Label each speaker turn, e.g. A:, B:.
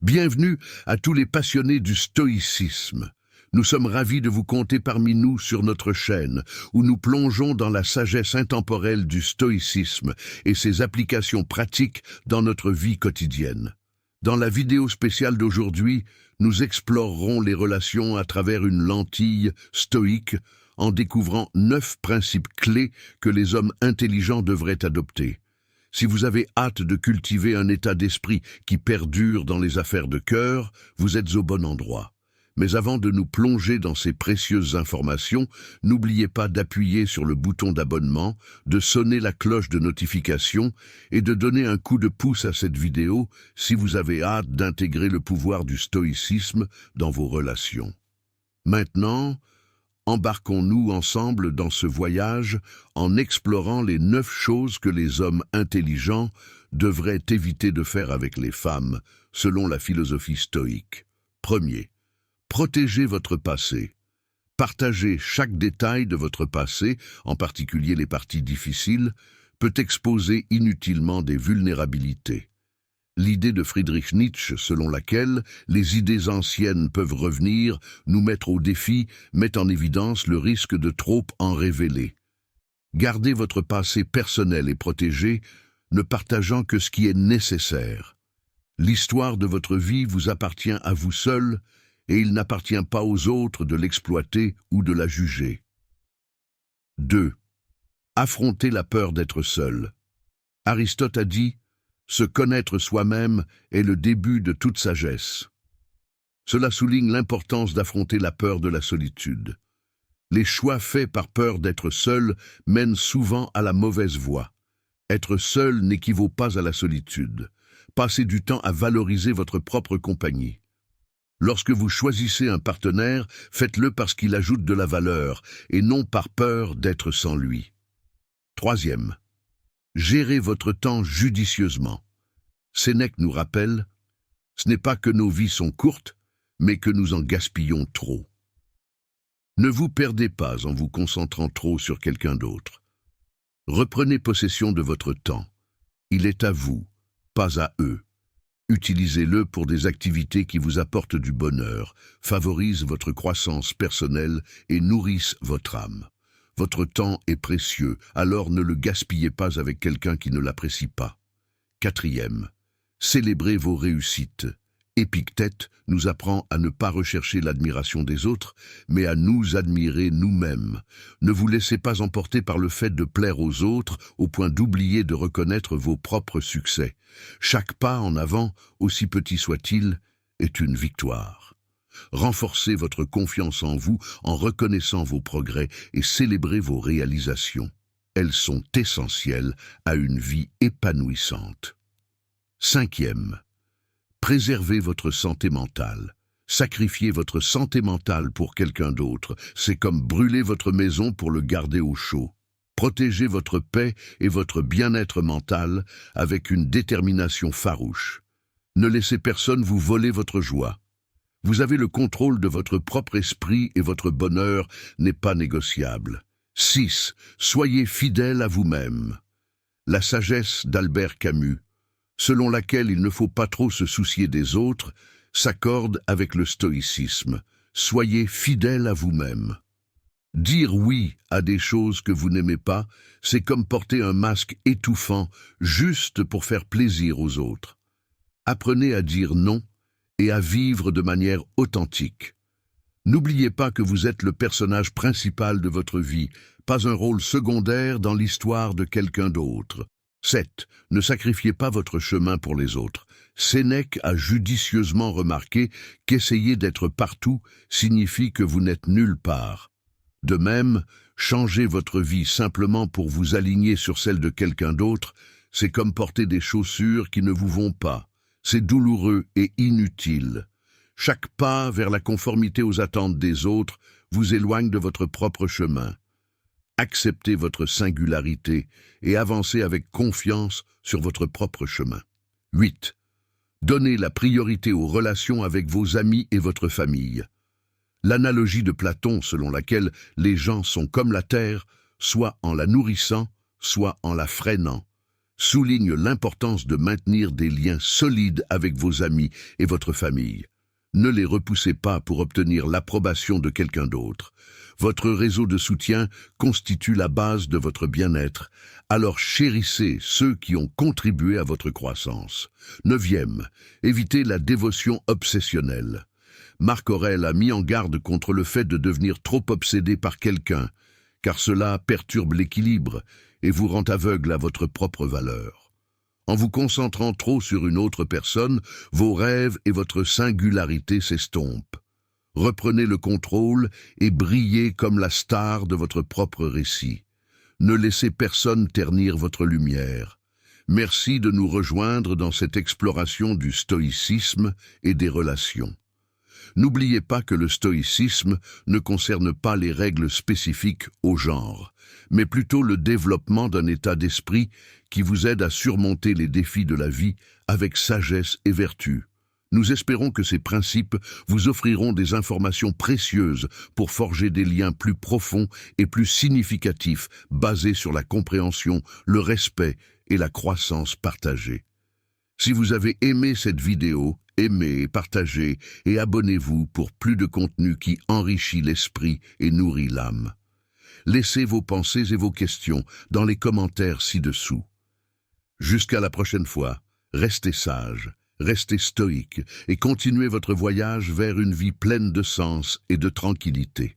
A: Bienvenue à tous les passionnés du stoïcisme. Nous sommes ravis de vous compter parmi nous sur notre chaîne, où nous plongeons dans la sagesse intemporelle du stoïcisme et ses applications pratiques dans notre vie quotidienne. Dans la vidéo spéciale d'aujourd'hui, nous explorerons les relations à travers une lentille stoïque en découvrant 9 principes clés que les hommes intelligents devraient adopter. Si vous avez hâte de cultiver un état d'esprit qui perdure dans les affaires de cœur, vous êtes au bon endroit. Mais avant de nous plonger dans ces précieuses informations, n'oubliez pas d'appuyer sur le bouton d'abonnement, de sonner la cloche de notification et de donner un coup de pouce à cette vidéo si vous avez hâte d'intégrer le pouvoir du stoïcisme dans vos relations. Maintenant, embarquons-nous ensemble dans ce voyage en explorant les 9 choses que les hommes intelligents devraient éviter de faire avec les femmes, selon la philosophie stoïque. Premier, protégez votre passé. Partager chaque détail de votre passé, en particulier les parties difficiles, peut exposer inutilement des vulnérabilités. L'idée de Friedrich Nietzsche, selon laquelle les idées anciennes peuvent revenir, nous mettre au défi, met en évidence le risque de trop en révéler. Gardez votre passé personnel et protégé, ne partageant que ce qui est nécessaire. L'histoire de votre vie vous appartient à vous seul, et il n'appartient pas aux autres de l'exploiter ou de la juger. 2. Affrontez la peur d'être seul. Aristote a dit: se connaître soi-même est le début de toute sagesse. Cela souligne l'importance d'affronter la peur de la solitude. Les choix faits par peur d'être seul mènent souvent à la mauvaise voie. Être seul n'équivaut pas à la solitude. Passez du temps à valoriser votre propre compagnie. Lorsque vous choisissez un partenaire, faites-le parce qu'il ajoute de la valeur et non par peur d'être sans lui. 3. Gérez votre temps judicieusement. Sénèque nous rappelle: ce n'est pas que nos vies sont courtes, mais que nous en gaspillons trop. Ne vous perdez pas en vous concentrant trop sur quelqu'un d'autre. Reprenez possession de votre temps. Il est à vous, pas à eux. Utilisez-le pour des activités qui vous apportent du bonheur, favorisent votre croissance personnelle et nourrissent votre âme. Votre temps est précieux, alors ne le gaspillez pas avec quelqu'un qui ne l'apprécie pas. 4. Célébrez vos réussites. Épictète nous apprend à ne pas rechercher l'admiration des autres, mais à nous admirer nous-mêmes. Ne vous laissez pas emporter par le fait de plaire aux autres au point d'oublier de reconnaître vos propres succès. Chaque pas en avant, aussi petit soit-il, est une victoire. Renforcez votre confiance en vous en reconnaissant vos progrès et célébrez vos réalisations. Elles sont essentielles à une vie épanouissante. 5. Préservez votre santé mentale. Sacrifier votre santé mentale pour quelqu'un d'autre, c'est comme brûler votre maison pour le garder au chaud. Protégez votre paix et votre bien-être mental avec une détermination farouche. Ne laissez personne vous voler votre joie. Vous avez le contrôle de votre propre esprit et votre bonheur n'est pas négociable. 6. Soyez fidèle à vous-même. La sagesse d'Albert Camus, selon laquelle il ne faut pas trop se soucier des autres, s'accorde avec le stoïcisme. Soyez fidèle à vous-même. Dire oui à des choses que vous n'aimez pas, c'est comme porter un masque étouffant juste pour faire plaisir aux autres. Apprenez à dire non et à vivre de manière authentique. N'oubliez pas que vous êtes le personnage principal de votre vie, pas un rôle secondaire dans l'histoire de quelqu'un d'autre. 7. Ne sacrifiez pas votre chemin pour les autres. Sénèque a judicieusement remarqué qu'essayer d'être partout signifie que vous n'êtes nulle part. De même, changer votre vie simplement pour vous aligner sur celle de quelqu'un d'autre, c'est comme porter des chaussures qui ne vous vont pas. C'est douloureux et inutile. Chaque pas vers la conformité aux attentes des autres vous éloigne de votre propre chemin. Acceptez votre singularité et avancez avec confiance sur votre propre chemin. 8. Donnez la priorité aux relations avec vos amis et votre famille. L'analogie de Platon selon laquelle les gens sont comme la terre, soit en la nourrissant, soit en la freinant, souligne l'importance de maintenir des liens solides avec vos amis et votre famille. Ne les repoussez pas pour obtenir l'approbation de quelqu'un d'autre. Votre réseau de soutien constitue la base de votre bien-être, alors chérissez ceux qui ont contribué à votre croissance. 9e, évitez la dévotion obsessionnelle. Marc Aurèle a mis en garde contre le fait de devenir trop obsédé par quelqu'un, car cela perturbe l'équilibre et vous rend aveugle à votre propre valeur. En vous concentrant trop sur une autre personne, vos rêves et votre singularité s'estompent. Reprenez le contrôle et brillez comme la star de votre propre récit. Ne laissez personne ternir votre lumière. Merci de nous rejoindre dans cette exploration du stoïcisme et des relations. N'oubliez pas que le stoïcisme ne concerne pas les règles spécifiques au genre, mais plutôt le développement d'un état d'esprit qui vous aide à surmonter les défis de la vie avec sagesse et vertu. Nous espérons que ces principes vous offriront des informations précieuses pour forger des liens plus profonds et plus significatifs basés sur la compréhension, le respect et la croissance partagée. Si vous avez aimé cette vidéo, aimez, partagez et abonnez-vous pour plus de contenu qui enrichit l'esprit et nourrit l'âme. Laissez vos pensées et vos questions dans les commentaires ci-dessous. Jusqu'à la prochaine fois, restez sages, restez stoïques et continuez votre voyage vers une vie pleine de sens et de tranquillité.